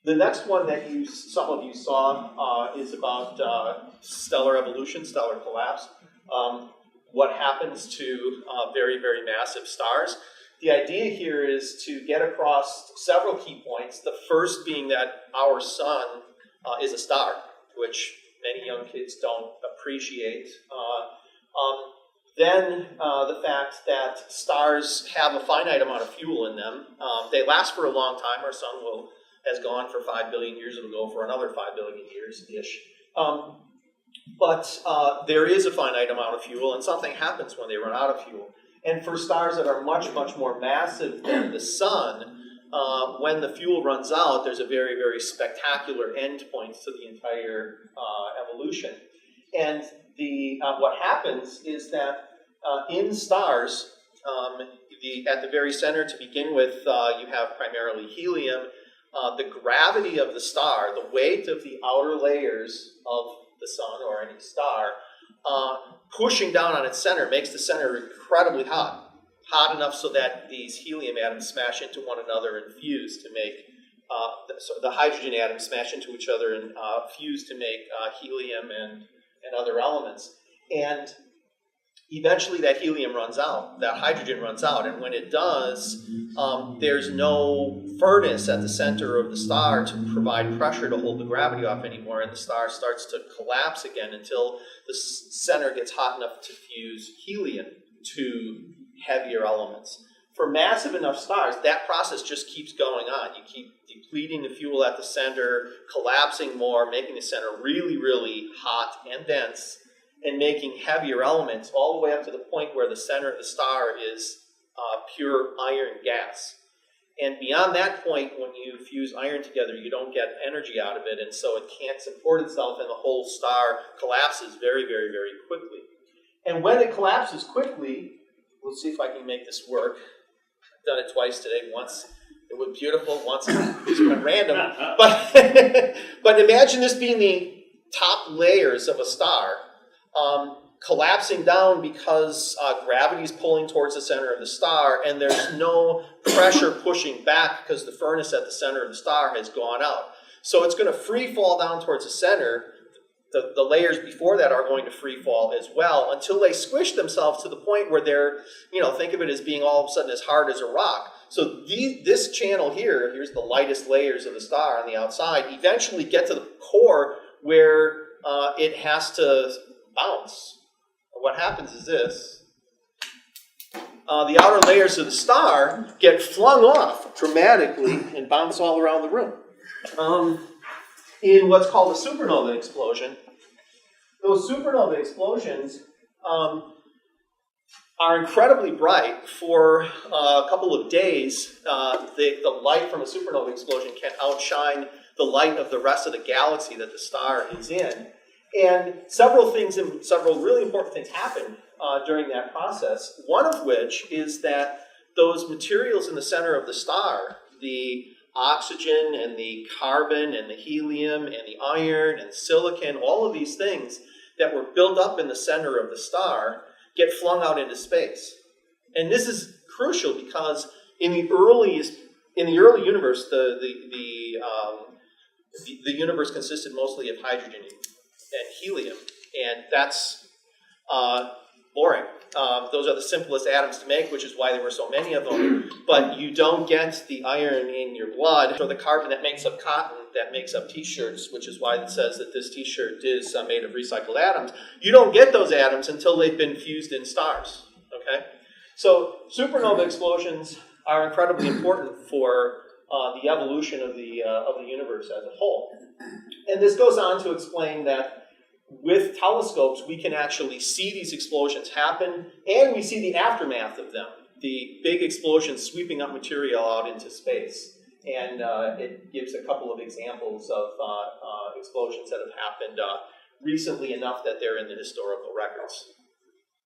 The next one that some of you saw is about stellar evolution, stellar collapse. What happens to very, very massive stars. The idea here is to get across several key points. The first being that our sun is a star, which many young kids don't appreciate. Then the fact that stars have a finite amount of fuel in them. They last for a long time. Our sun has gone for 5 billion years. It'll go for another 5 billion years-ish. But there is a finite amount of fuel, and something happens when they run out of fuel. And for stars that are much, much more massive than the sun, when the fuel runs out, there's a very, very spectacular end point to the entire evolution. And what happens is that in stars, at the very center to begin with, you have primarily helium. The gravity of the star, the weight of the outer layers of the sun or any star, pushing down on its center makes the center incredibly hot. Hot enough so that these helium atoms smash into one another and fuse to make, so the hydrogen atoms smash into each other and fuse to make helium and other elements. And eventually that helium runs out, that hydrogen runs out, and when it does, there's no furnace at the center of the star to provide pressure to hold the gravity off anymore, and the star starts to collapse again until the center gets hot enough to fuse helium to heavier elements. For massive enough stars, that process just keeps going on. You keep depleting the fuel at the center, collapsing more, making the center really, really hot and dense, and making heavier elements all the way up to the point where the center of the star is pure iron gas. And beyond that point, when you fuse iron together, you don't get energy out of it, and so it can't support itself, and the whole star collapses very, very, very quickly. And when it collapses quickly, let's see if I can make this work. I've done it twice today. Once it was beautiful, once it just went random. But imagine this being the top layers of a star, collapsing down because gravity is pulling towards the center of the star, and there's no pressure pushing back because the furnace at the center of the star has gone out. So it's going to free fall down towards the center. The layers before that are going to free fall as well until they squish themselves to the point where they're, think of it as being all of a sudden as hard as a rock. So this channel here, here's the lightest layers of the star on the outside, eventually get to the core where it has to bounce. What happens is this. The outer layers of the star get flung off dramatically and bounce all around the room. In what's called a supernova explosion. Those supernova explosions are incredibly bright. For a couple of days, the light from a supernova explosion can outshine the light of the rest of the galaxy that the star is in. And several really important things happen during that process, one of which is that those materials in the center of the star, the oxygen and the carbon and the helium and the iron and silicon, all of these things that were built up in the center of the star get flung out into space. And this is crucial because in the early universe, the universe consisted mostly of hydrogen and helium, and that's boring. Those are the simplest atoms to make, which is why there were so many of them. But you don't get the iron in your blood, or the carbon that makes up cotton, that makes up T-shirts, which is why it says that this T-shirt is made of recycled atoms. You don't get those atoms until they've been fused in stars. Okay, so supernova explosions are incredibly important for the evolution of the universe as a whole. And this goes on to explain that with telescopes, we can actually see these explosions happen, and we see the aftermath of them, the big explosions sweeping up material out into space. And it gives a couple of examples of explosions that have happened recently enough that they're in the historical records.